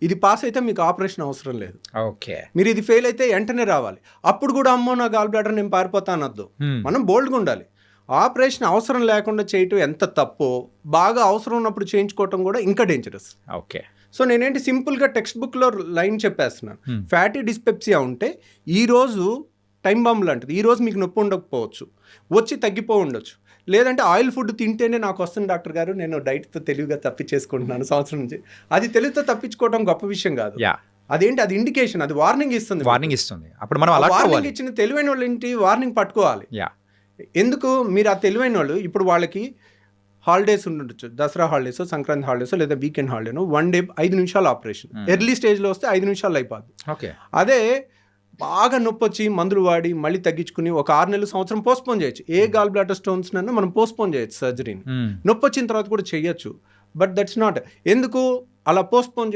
ఇది పాస్ అయితే మీకు ఆపరేషన్ అవసరం లేదు. ఓకే. మీరు ఇది ఫెయిల్ అయితే వెంటనే రావాలి. అప్పుడు కూడా అమ్మో నా గాల్ బ్లాడర్ నేను పారిపోతా అనొద్దు. మనం బోల్డ్గా ఉండాలి. ఆపరేషన్ అవసరం లేకుండా చేయటం ఎంత తప్పో, బాగా అవసరం ఉన్నప్పుడు చేయించుకోవటం కూడా ఇంకా డేంజరస్. ఓకే. సో నేనేంటి సింపుల్గా టెక్స్ట్ బుక్లో లైన్ చెప్పేస్తున్నాను. ఫ్యాటీ డిస్పెప్సియా ఉంటే ఈరోజు టైం బాంబ్ లాంటిది, ఈరోజు మీకు నొప్పి ఉండకపోవచ్చు, వచ్చి తగ్గిపో ఉండొచ్చు. లేదంటే ఆయిల్ ఫుడ్ తింటేనే నాకు వస్తుంది డాక్టర్ గారు, నేను డైట్తో తెలివిగా తప్పించేసుకుంటున్నాను సంవత్సరం నుంచి. అది తెలివితో తప్పించుకోవడం గొప్ప విషయం కాదు. అదేంటి, అది ఇండికేషన్, అది వార్నింగ్ ఇస్తుంది. అప్పుడు మనం వార్నింగ్ ఇచ్చిన తెలివైన వాళ్ళు ఏంటి, వార్నింగ్ పట్టుకోవాలి. ఎందుకు మీరు ఆ తెలివైన వాళ్ళు ఇప్పుడు వాళ్ళకి హాలిడేస్ ఉండొచ్చు, దసరా హాలిడేస్, సంక్రాంతి హాలిడేస్, లేదా వీకెండ్ హాలిడేను, 1 డే 5 నిమిషాలు ఆపరేషన్. ఎర్లీ స్టేజ్లో వస్తే 5 నిమిషాలు అయిపోద్ది. ఓకే. అదే బాగా నొప్పి వచ్చి మందులు వాడి మళ్ళీ తగ్గించుకుని ఒక 6 నెలలు సంవత్సరం పోస్ట్పోన్ చేయొచ్చు. ఏ గాల్ బ్లాడర్ స్టోన్స్ నన్ను మనం పోస్ట్పోన్ చేయొచ్చు సర్జరీని. నొప్పి వచ్చిన తర్వాత కూడా చేయొచ్చు. But that's not. ఎందుకు అలా పోస్ట్పోన్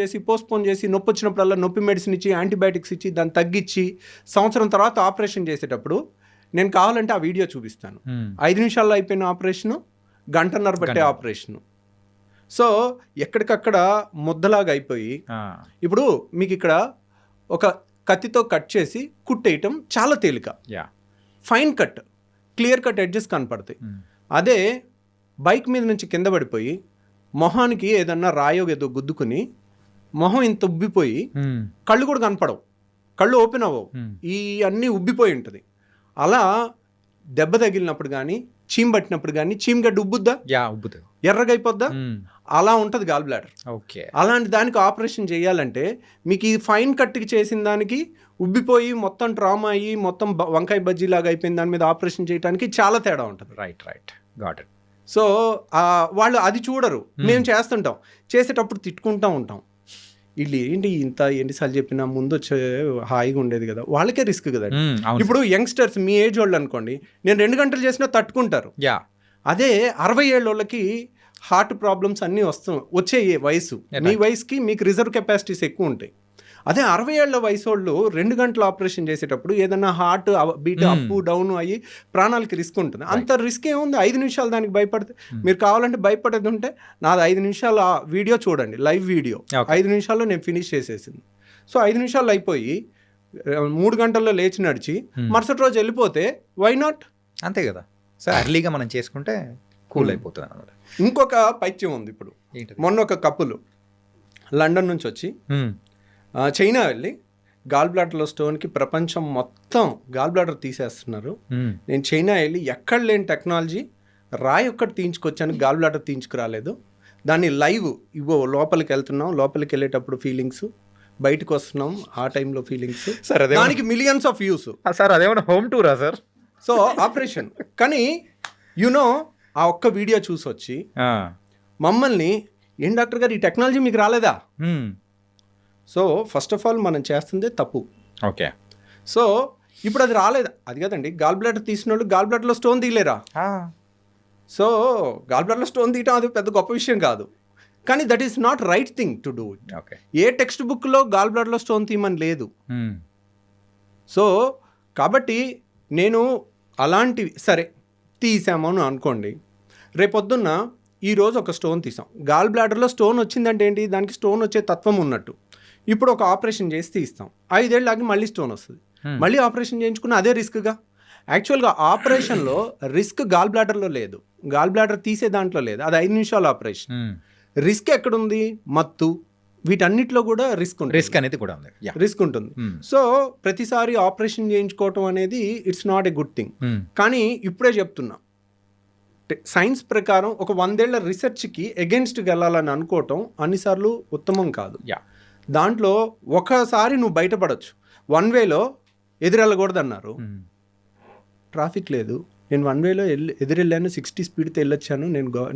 చేసి నొప్పి వచ్చినప్పుడల్లా నొప్పి మెడిసిన్ ఇచ్చి యాంటీబయాటిక్స్ ఇచ్చి దాన్ని తగ్గించి సంవత్సరం తర్వాత ఆపరేషన్ చేసేటప్పుడు నేను కావాలంటే ఆ వీడియో చూపిస్తాను. 5 నిమిషాల్లో అయిపోయిన ఆపరేషను, గంటన్నర పట్టే ఆపరేషను. సో ఎక్కడికక్కడ ముద్దలాగా అయిపోయి ఇప్పుడు మీకు ఇక్కడ ఒక కత్తితో కట్ చేసి కుట్టేయటం చాలా తేలిక. Fine cut, clear cut edges కనపడతాయి. అదే బైక్ మీద నుంచి కింద పడిపోయి మొహానికి ఏదన్నా రాయో ఏదో గుద్దుకుని మొహం ఇంత ఉబ్బిపోయి కళ్ళు కూడా కనపడవు, కళ్ళు ఓపెన్ అవ్వవు, ఈ అన్నీ ఉబ్బిపోయి ఉంటుంది. అలా దెబ్బ తగిలినప్పుడు కానీ చీమ్ పట్టినప్పుడు కానీ చీమగడ్డ ఉబ్బుద్దా, ఎర్రగా అయిపోద్దా, అలా ఉంటుంది గాల్ బ్లాడర్. ఓకే, అలాంటి దానికి ఆపరేషన్ చేయాలంటే మీకు ఈ ఫైన్ కట్కి చేసిన దానికి ఉబ్బిపోయి మొత్తం ట్రామా అయ్యి మొత్తం వంకాయ బజ్జీ లాగా అయిపోయిన దాని మీద ఆపరేషన్ చేయడానికి చాలా తేడా ఉంటుంది. Right got it. సో వాళ్ళు అది చూడరు. మేము చేస్తుంటాం, చేసేటప్పుడు తిట్టుకుంటూ ఉంటాం. వీళ్ళు ఏంటి ఇంత ఎన్నిసార్లు చెప్పినా ముందు వచ్చే హాయిగా ఉండేది కదా, వాళ్ళకే రిస్క్ కదా. ఇప్పుడు యంగ్స్టర్స్ మీ ఏజ్ వాళ్ళు అనుకోండి, నేను 2 గంటలు చేసినా తట్టుకుంటారు. అదే 60 ఏళ్ళ వాళ్ళకి హార్ట్ ప్రాబ్లమ్స్ అన్నీ వచ్చే వయసు. మీ వయసుకి మీకు రిజర్వ్ కెపాసిటీస్ ఎక్కువ ఉంటాయి. అదే 60 ఏళ్ల వయసు వాళ్ళు 2 గంటలు ఆపరేషన్ చేసేటప్పుడు ఏదన్నా హార్ట్ బీట్ అప్ డౌన్ అయ్యి ప్రాణాలకి రిస్క్ ఉంటుంది. అంత రిస్క్ ఏముంది, 5 నిమిషాలు దానికి భయపడితే. మీరు కావాలంటే భయపడేది ఉంటే నాది 5 నిమిషాల వీడియో చూడండి, లైవ్ వీడియో. 5 నిమిషాల్లో నేను ఫినిష్ చేసేసింది. సో 5 నిమిషాలు అయిపోయి 3 గంటల్లో లేచి నడిచి మరుసటి రోజు వెళ్ళిపోతే వై నాట్? అంతే కదా. సో అర్లీగా మనం చేసుకుంటే కూల్ అయిపోతుంది అన్నమాట. ఇంకొక పైత్యం ఉంది. ఇప్పుడు మొన్న ఒక కప్పులు లండన్ నుంచి వచ్చి చైనా వెళ్ళి గాల్ బ్లాడర్లో స్టోన్కి ప్రపంచం మొత్తం గాల్ బ్లాడర్ తీసేస్తున్నారు. నేను చైనా వెళ్ళి ఎక్కడ లేని టెక్నాలజీ రాయి ఒక్కటి తీయించుకొచ్చాను, గాల్ బ్లాడర్ తీయించుకురాలేదు. దాన్ని లైవ్ ఇవ్వ లోపలికి వెళ్తున్నాం, లోపలికి వెళ్ళేటప్పుడు ఫీలింగ్స్, బయటకు వస్తున్నాం ఆ టైంలో ఫీలింగ్స్. సార్ దానికి మిలియన్స్ ఆఫ్ వ్యూస్. సార్ అదేమన్నా హోమ్ టూరా సార్? సో ఆపరేషన్ కానీ యునో ఆ ఒక్క వీడియో చూసి వచ్చి మమ్మల్ని, ఏం డాక్టర్ గారు ఈ టెక్నాలజీ మీకు రాలేదా? సో ఫస్ట్ ఆఫ్ ఆల్ మనం చేస్తుందే తప్పు. ఓకే, సో ఇప్పుడు అది రాలేదా? అది కదండి, గాల్ బ్లాడర్ తీసిన వాళ్ళు గాల్ బ్లాడర్లో స్టోన్ తీయలేరా? సో గాల్ బ్లాడర్లో స్టోన్ తీయటం అది పెద్ద గొప్ప విషయం కాదు, కానీ that is not right thing to do it. ఏ టెక్స్ట్ బుక్లో గాల్ బ్లాడర్లో స్టోన్ తీయమని లేదు. సో కాబట్టి నేను అలాంటివి సరే తీసామని అనుకోండి, రేపొద్దున్న ఈరోజు ఒక స్టోన్ తీసాం, గాల్ బ్లాడర్లో స్టోన్ వచ్చిందంటే ఏంటి, దానికి స్టోన్ వచ్చే తత్వం ఉన్నట్టు. ఇప్పుడు ఒక ఆపరేషన్ చేసి తీస్తాం, 5 ఏళ్ళు ఆగి మళ్ళీ స్టోన్ వస్తుంది, మళ్ళీ ఆపరేషన్ చేయించుకున్న అదే రిస్క్గా. యాక్చువల్గా ఆపరేషన్లో రిస్క్ గాల్ బ్లాడర్లో లేదు, గాల్ బ్లాడర్ తీసే దాంట్లో లేదు, అది 5 నిమిషాల ఆపరేషన్. రిస్క్ ఎక్కడుంది? మత్తు, వీటన్నిటిలో కూడా రిస్క్ అనేది కూడా ఉంది, రిస్క్ ఉంటుంది. సో ప్రతిసారి ఆపరేషన్ చేయించుకోవటం అనేది it's not a good thing. కానీ ఇప్పుడే చెప్తున్నా, సైన్స్ ప్రకారం ఒక 100 ఏళ్ల రీసెర్చ్కి ఎగెన్స్ట్కి వెళ్ళాలని అనుకోవటం అన్నిసార్లు ఉత్తమం కాదు. దాంట్లో ఒకసారి నువ్వు బయటపడవచ్చు. 1 వేలో ఎదురెళ్ళకూడదు అన్నారు, ట్రాఫిక్ లేదు, నేను 1 వేలో ఎదురెళ్ళాను, 60 స్పీడ్తో వెళ్ళొచ్చాను,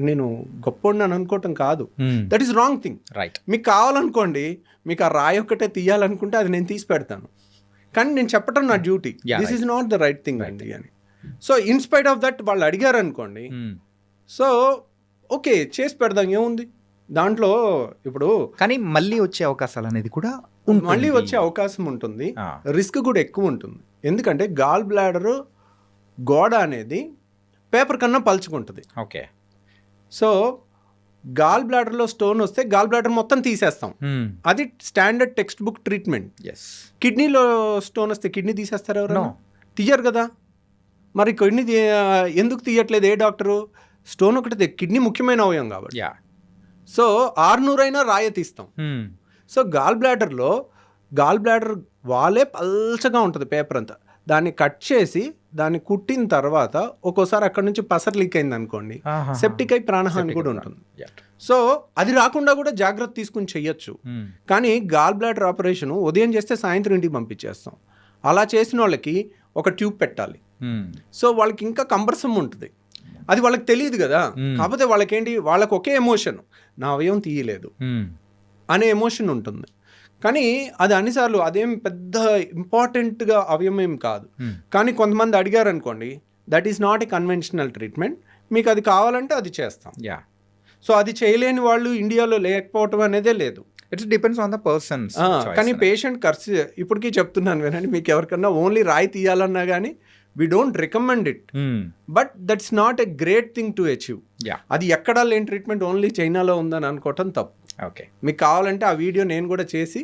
నేను గొప్ప అనుకోవటం కాదు. That is wrong thing. Right. మీకు కావాలనుకోండి, మీకు ఆ రాయి ఒక్కటే తీయాలనుకుంటే అది నేను తీసి పెడతాను, కానీ నేను చెప్పటం నా duty. This is not the right thing అండి అని. సో ఇన్స్పైట్ ఆఫ్ దట్ వాళ్ళు అడిగారు అనుకోండి, సో ఓకే చేసి పెడదాం, ఏముంది దాంట్లో. ఇప్పుడు కానీ మళ్ళీ వచ్చే అవకాశాలు అనేది కూడా మళ్ళీ వచ్చే అవకాశం ఉంటుంది, రిస్క్ కూడా ఎక్కువ ఉంటుంది. ఎందుకంటే గాల్ బ్లాడర్ గోడ అనేది పేపర్ కన్నా పలుచుకుంటుంది. ఓకే, సో గాల్ బ్లాడర్లో స్టోన్ వస్తే గాల్ బ్లాడర్ మొత్తం తీసేస్తాం, అది స్టాండర్డ్ టెక్స్ట్ బుక్ ట్రీట్మెంట్. కిడ్నీలో స్టోన్ వస్తే కిడ్నీ తీసేస్తారు ఎవరైనా? తీయరు కదా. మరి కిడ్నీ ఎందుకు తీయట్లేదు ఏ డాక్టరు? స్టోన్ ఒకటి, కిడ్నీ ముఖ్యమైన అవయవం కాబట్టి. సో 600 అయినా రాయ తీస్తాం. సో గాల్ బ్లాడర్ వాలే పల్చగా ఉంటుంది పేపర్ అంతా, దాన్ని కట్ చేసి దాన్ని కుట్టిన తర్వాత ఒక్కోసారి అక్కడ నుంచి పసర్ లీక్ అయింది అనుకోండి, సెప్టిక్ అయి ప్రాణహాని కూడా ఉంటుంది. సో అది రాకుండా కూడా జాగ్రత్త తీసుకుని చెయ్యొచ్చు. కానీ గాల్ బ్లాడర్ ఆపరేషన్ ఉదయం చేస్తే సాయంత్రం ఇంటికి పంపించేస్తాం. అలా చేసిన వాళ్ళకి ఒక ట్యూబ్ పెట్టాలి. సో వాళ్ళకి ఇంకా కంబర్సమ్ ఉంటుంది, అది వాళ్ళకి తెలియదు కదా. కాకపోతే వాళ్ళకేంటి, వాళ్ళకి ఒకే ఎమోషన్, నా అవయవం తీయలేదు అనే ఎమోషన్ ఉంటుంది. కానీ అది అన్నిసార్లు అదేం పెద్ద ఇంపార్టెంట్గా అవయవం కాదు. కానీ కొంతమంది అడిగారు అనుకోండి, that is not a conventional treatment, మీకు అది కావాలంటే అది చేస్తాం. యా, సో అది చేయలేని వాళ్ళు ఇండియాలో లేకపోవటం అనేదే లేదు. It's depends on the persons. కానీ పేషెంట్ ఖర్చు ఇప్పటికీ చెప్తున్నాను వినండి, మీకు ఎవరికన్నా ఓన్లీ రాయి తీయాలన్నా కానీ we don't recommend it, but that's not a great thing to achieve. అది ఎక్కడా లేని ట్రీట్మెంట్ ఓన్లీ చైనాలో ఉందని అనుకోవటం తప్పు. ఓకే, మీకు కావాలంటే ఆ వీడియో నేను కూడా చేసి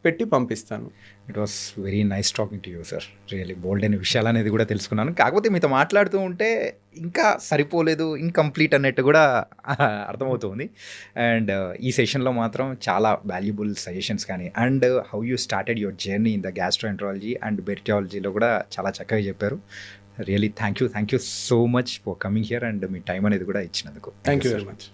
పెట్టి పంపిస్తాను. It was very nice talking to you sir. Really bold అయిన విషయాలు అనేది కూడా తెలుసుకున్నాను. కాకపోతే మీతో మాట్లాడుతూ ఉంటే ఇంకా సరిపోలేదు, ఇన్కంప్లీట్ అన్నట్టు కూడా అర్థమవుతుంది. అండ్ ఈ సెషన్లో మాత్రం చాలా వాల్యుబుల్ సజెషన్స్ కానీ and how you started your journey in the gastroenterology and బెర్టియాలజీలో కూడా చాలా చక్కగా చెప్పారు. Really thank you so much for coming here and మీ టైం అనేది కూడా ఇచ్చినందుకు. Thank you very much.